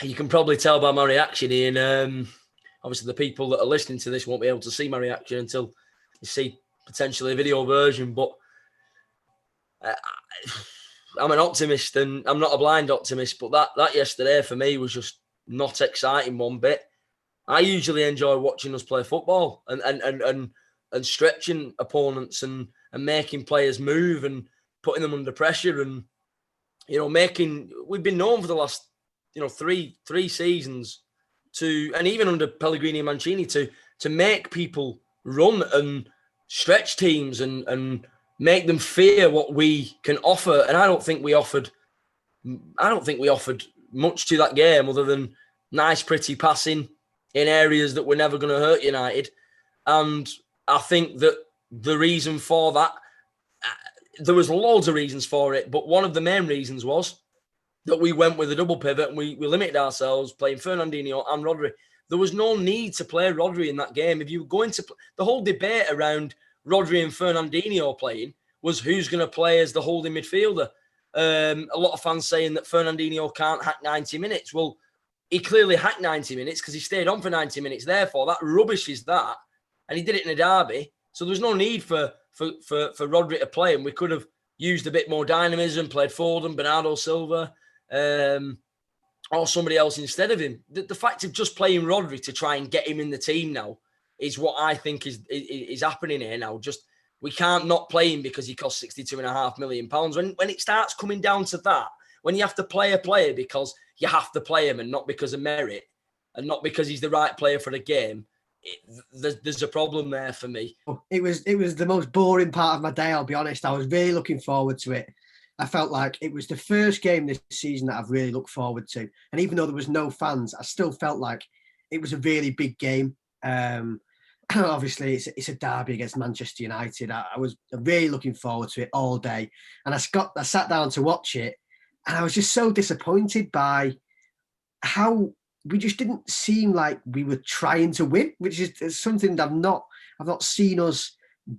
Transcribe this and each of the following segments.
you can probably tell by my reaction here, and obviously the people that are listening to this won't be able to see my reaction until you see potentially a video version, but I'm an optimist, and I'm not a blind optimist, but that yesterday for me was just not exciting one bit. I usually enjoy watching us play football and stretching opponents and making players move and putting them under pressure, and we've been known for the last three seasons and even under Pellegrini and Mancini to make people run and stretch teams and make them fear what we can offer. And I don't think we offered much to that game other than nice, pretty passing in areas that were never going to hurt United. And I think that the reason for that, there was loads of reasons for it, but one of the main reasons was that we went with a double pivot and we limited ourselves playing Fernandinho and Rodri. There was no need to play Rodri in that game. If you were going to the whole debate around Rodri and Fernandinho playing was who's going to play as the holding midfielder. A lot of fans saying that Fernandinho can't hack 90 minutes. Well, he clearly hacked 90 minutes because he stayed on for 90 minutes. Therefore, that rubbishes that. And he did it in a derby. So there was no need for Rodri to play. And we could have used a bit more dynamism, played Foden, Bernardo Silva, or somebody else instead of him. The fact of just playing Rodri to try and get him in the team now is what I think is happening here now. Just we can't not play him because he costs £62.5 million. When it starts coming down to that, when you have to play a player because you have to play him and not because of merit and not because he's the right player for the game, there's a problem there for me. It was the most boring part of my day, I'll be honest. I was really looking forward to it. I felt like it was the first game this season that I've really looked forward to. And even though there was no fans, I still felt like it was a really big game. Obviously, it's a derby against Manchester United. I was really looking forward to it all day. And I sat down to watch it, and I was just so disappointed by how we just didn't seem like we were trying to win, which is something that I've not seen us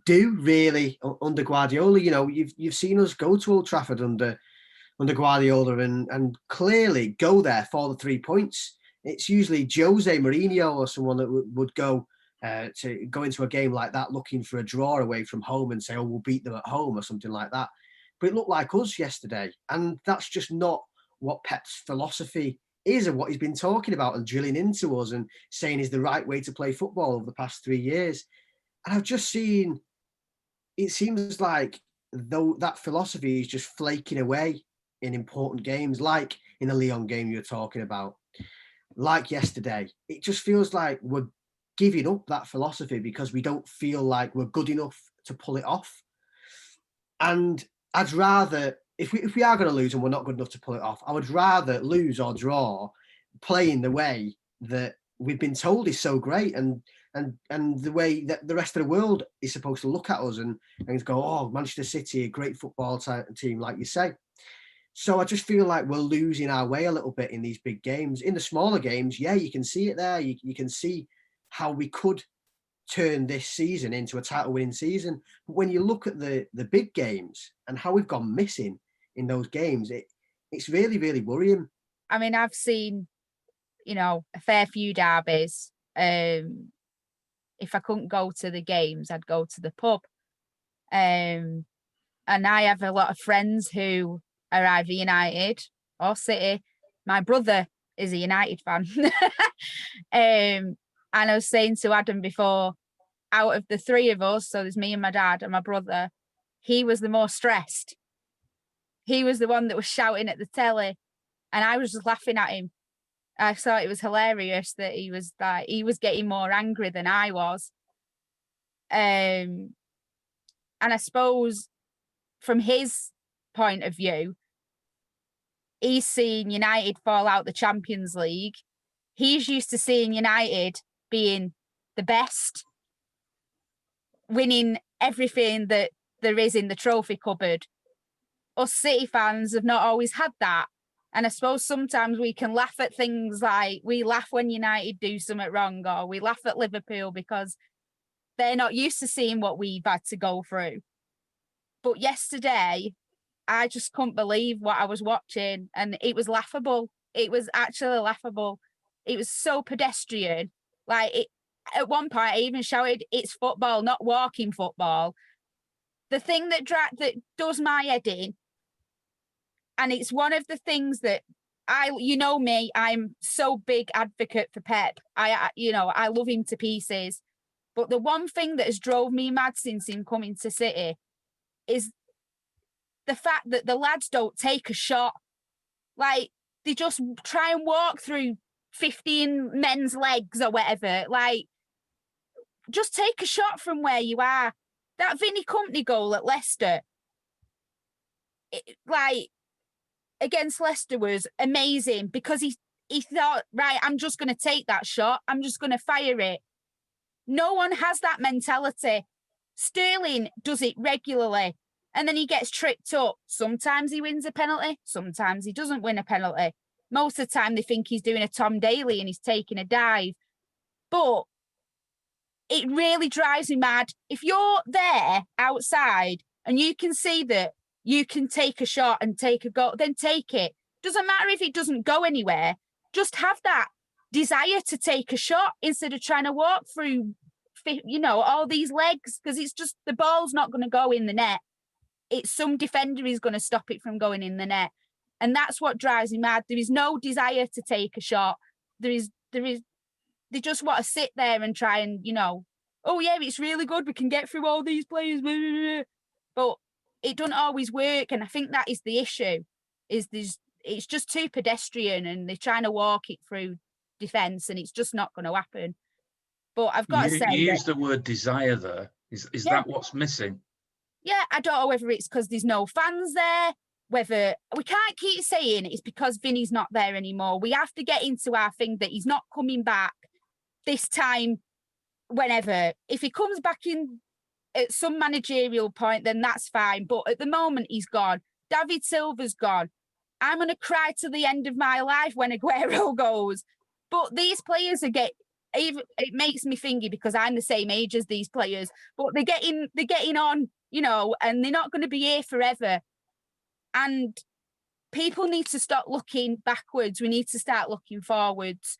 do really under Guardiola. You've seen us go to Old Trafford under Guardiola and clearly go there for the 3 points. It's usually Jose Mourinho or someone that would go to go into a game like that looking for a draw away from home and say, oh, we'll beat them at home or something like that. But it looked like us yesterday. And that's just not what Pep's philosophy is and what he's been talking about and drilling into us and saying is the right way to play football over the past 3 years. And I've just seen, it seems like though that philosophy is just flaking away in important games, like in the Lyon game you're talking about, like yesterday. It just feels like we're giving up that philosophy because we don't feel like we're good enough to pull it off. And I'd rather, if we are going to lose and we're not good enough to pull it off, I would rather lose or draw playing the way that we've been told is so great and the way that the rest of the world is supposed to look at us and go, oh, Manchester City, a great football team, like you say. So I just feel like we're losing our way a little bit in these big games. In the smaller games, yeah, you can see it there. You can see how we could turn this season into a title-winning season. But when you look at the big games and how we've gone missing in those games, it's really, really worrying. I mean, I've seen, a fair few derbies. If I couldn't go to the games, I'd go to the pub. And I have a lot of friends who are either United or City. My brother is a United fan. And I was saying to Adam before, out of the three of us, so there's me and my dad and my brother, he was the more stressed. He was the one that was shouting at the telly, and I was just laughing at him. I thought it was hilarious that he was getting more angry than I was. And I suppose from his point of view, he's seen United fall out the Champions League. He's used to seeing United being the best, winning everything that there is in the trophy cupboard. Us City fans have not always had that. And I suppose sometimes we can laugh at things like we laugh when United do something wrong, or we laugh at Liverpool because they're not used to seeing what we've had to go through. But yesterday, I just couldn't believe what I was watching, and it was laughable. It was actually laughable. It was so pedestrian. At one point, I even shouted, "It's football, not walking football." The thing that does my head in, and it's one of the things that me, I'm so big advocate for Pep. I love him to pieces. But the one thing that has drove me mad since him coming to City is the fact that the lads don't take a shot. Like, they just try and walk through 15 men's legs or whatever. Like, just take a shot from where you are. That Vinny Company goal at Leicester, against Leicester was amazing because he thought, right, I'm just going to take that shot. I'm just going to fire it. No one has that mentality. Sterling does it regularly and then he gets tripped up. Sometimes he wins a penalty. Sometimes he doesn't win a penalty. Most of the time they think he's doing a Tom Daly and he's taking a dive. But it really drives me mad. If you're there outside and you can see that you can take a shot and take a goal, then take it. Doesn't matter if it doesn't go anywhere. Just have that desire to take a shot instead of trying to walk through, all these legs, because it's just, the ball's not going to go in the net. It's some defender is going to stop it from going in the net. And that's what drives me mad. There is no desire to take a shot. They just want to sit there and try and, oh yeah, it's really good. We can get through all these players. But it doesn't always work. And I think that is the issue, it's just too pedestrian and they're trying to walk it through defence and it's just not going to happen. But I've got to say, you use the word desire there. Is that what's missing? Yeah, I don't know whether it's because there's no fans there, whether we can't keep saying it's because Vinny's not there anymore. We have to get into our thing that he's not coming back this time, whenever. If he comes back in at some managerial point, then that's fine. But at the moment, he's gone. David Silva's gone. I'm going to cry to the end of my life when Aguero goes. But these players it makes me thingy because I'm the same age as these players, but they're getting on, and they're not going to be here forever. And people need to stop looking backwards. We need to start looking forwards.